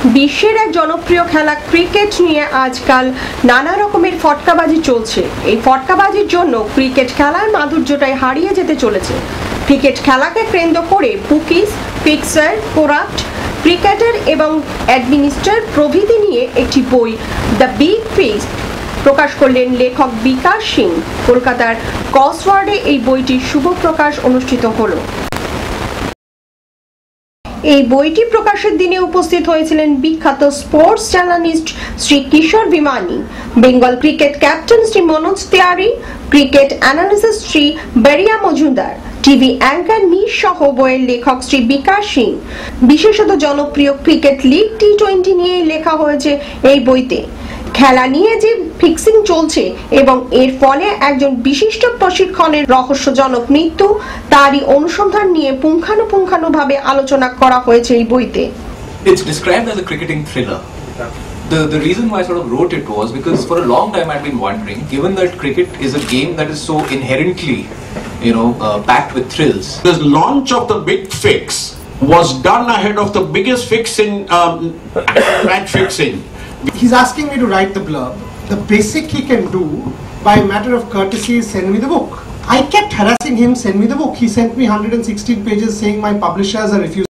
বিশ্বের এক জনপ্রিয় খেলা ক্রিকেট নিয়ে আজকাল নানা রকমের ফটকাবাজি চলছে। এই ফটকাবাজির জন্য ক্রিকেট খেলার মাধুর্যটাই হারিয়ে যেতে চলেছে। ক্রিকেট খেলাকে কেন্দ্র করে বুকিস, ফিক্সার, করাপ্ট ক্রিকেটার এবং অ্যাডমিনিস্ট্রেটর প্রভৃতি নিয়ে একটি বই দ্য বিগ ফিস্ট প্রকাশ করলেন লেখক বিকাশ সিং। কলকাতার কসওয়ার্ডে এই বইটির শুভ প্রকাশ অনুষ্ঠিত হলো। এই বইটি প্রকাশের দিনে উপস্থিত হয়েছিলেন বিখ্যাত sports journalist Shri Kishore Bimani, Bengal cricket captain Shri Manoj Tiwari, cricket analyst Shri Boria Majumdar, TV anchor Neesh সহ বইয়ের লেখক শ্রী বিকাশ সিং। বিশেষত জনপ্রিয় ক্রিকেট লিগ টি20 নিয়ে লেখা হয়েছে এই বইতে। খেলা নিয়ে যে ফিক্সিং চলছে এবং এর ফলে একজন বিশিষ্ট প্রশিক্ষণের রহস্যজনক মৃত্যু, তারই অনুসন্ধান নিয়ে পুঙ্খানুপুঙ্খানুভাবে আলোচনা করা হয়েছে এই বইতে। It's described as a cricketing thriller. The reason why I sort of wrote it was because for a long time I'd been wondering, given that cricket is a game that is so inherently, packed with thrills. The launch of the big fix was done ahead of the biggest fix in match fixing. He's asking me to write the blurb. The basic he can do by a matter of courtesy is send me the book. I kept harassing him, send me the book. He sent me 116 pages saying my publishers are refusing